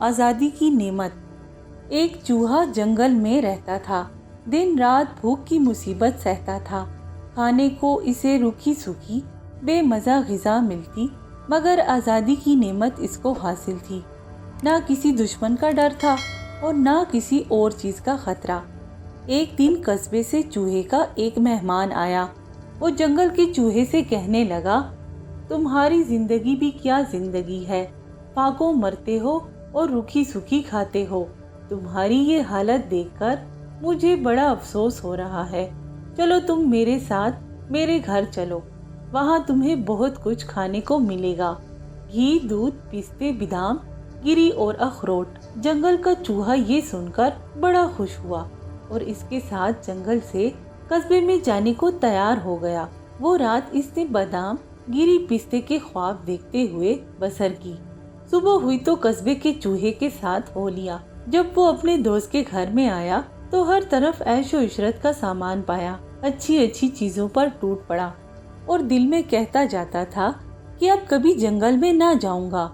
आज़ादी की नेमत। एक चूहा जंगल में रहता था, दिन रात भूख की मुसीबत सहता था। खाने को इसे रूखी सूखी बेमज़ा ग़िज़ा मिलती, मगर आज़ादी की नेमत इसको हासिल थी। ना किसी दुश्मन का डर था और ना किसी और चीज़ का खतरा। एक दिन कस्बे से चूहे का एक मेहमान आया। वो जंगल के चूहे से कहने लगा, तुम्हारी जिंदगी भी क्या जिंदगी है, भागो मरते हो और रूखी सूखी खाते हो। तुम्हारी ये हालत देखकर मुझे बड़ा अफसोस हो रहा है। चलो तुम मेरे साथ मेरे घर चलो, वहाँ तुम्हें बहुत कुछ खाने को मिलेगा। घी, दूध, पिस्ते, बादाम, गिरी और अखरोट। जंगल का चूहा ये सुनकर बड़ा खुश हुआ और इसके साथ जंगल से कस्बे में जाने को तैयार हो गया। वो रात इसने बादाम, गिरी, पिस्ते के ख्वाब देखते हुए बसर की। सुबह हुई तो कस्बे के चूहे के साथ हो लिया। जब वो अपने दोस्त के घर में आया तो हर तरफ ऐशो इशरत का सामान पाया। अच्छी अच्छी चीजों पर टूट पड़ा और दिल में कहता जाता था कि अब कभी जंगल में ना जाऊंगा,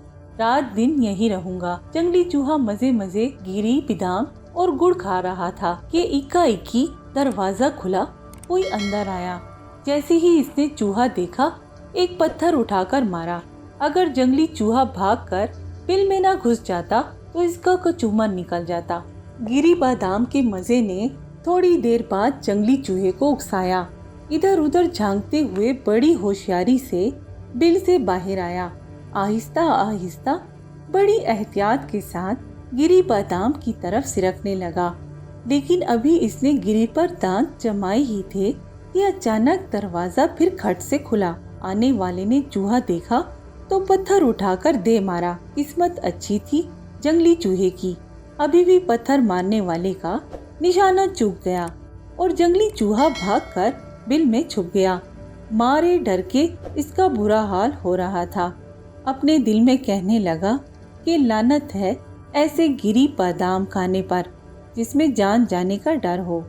रात दिन यहीं रहूंगा। जंगली चूहा मजे मजे गिरी, बादाम और गुड़ खा रहा था कि इक्का-इक्की दरवाजा खुला, कोई अंदर आया। जैसे ही इसने चूहा देखा, एक पत्थर उठाकर मारा। अगर जंगली चूहा भागकर बिल में ना घुस जाता तो इसका कचूमर निकल जाता। गिरी बादाम के मजे ने थोड़ी देर बाद जंगली चूहे को उकसाया। इधर उधर झांकते हुए बड़ी होशियारी से बिल से बाहर आया। आहिस्ता आहिस्ता बड़ी एहतियात के साथ गिरी बादाम की तरफ सिरकने लगा। लेकिन अभी इसने गिरी पर दांत जमाए ही थे कि अचानक दरवाजा फिर खट से खुला। आने वाले ने चूहा देखा तो पत्थर उठाकर दे मारा। किस्मत अच्छी थी जंगली चूहे की, अभी भी पत्थर मारने वाले का निशाना चूक गया और जंगली चूहा भागकर बिल में छुप गया। मारे डर के इसका बुरा हाल हो रहा था। अपने दिल में कहने लगा कि लानत है ऐसे गिरी बादाम खाने पर जिसमें जान जाने का डर हो।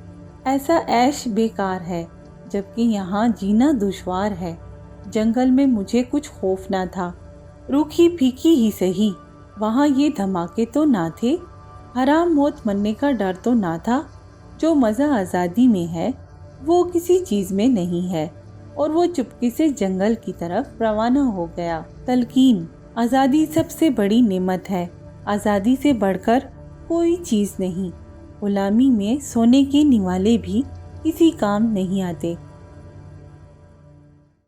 ऐसा ऐश बेकार है, जबकि यहाँ जीना दुश्वार है। जंगल में मुझे कुछ खौफ ना था, रूखी फीकी ही सही। वहाँ ये धमाके तो ना थे, हराम मौत मरने का डर तो ना था। जो मज़ा आज़ादी में है वो किसी चीज़ में नहीं है। और वो चुपके से जंगल की तरफ रवाना हो गया। तलकीन, आज़ादी सबसे बड़ी नेमत है। आज़ादी से बढ़कर कोई चीज़ नहीं। गुलामी में सोने के निवाले भी किसी काम नहीं आते।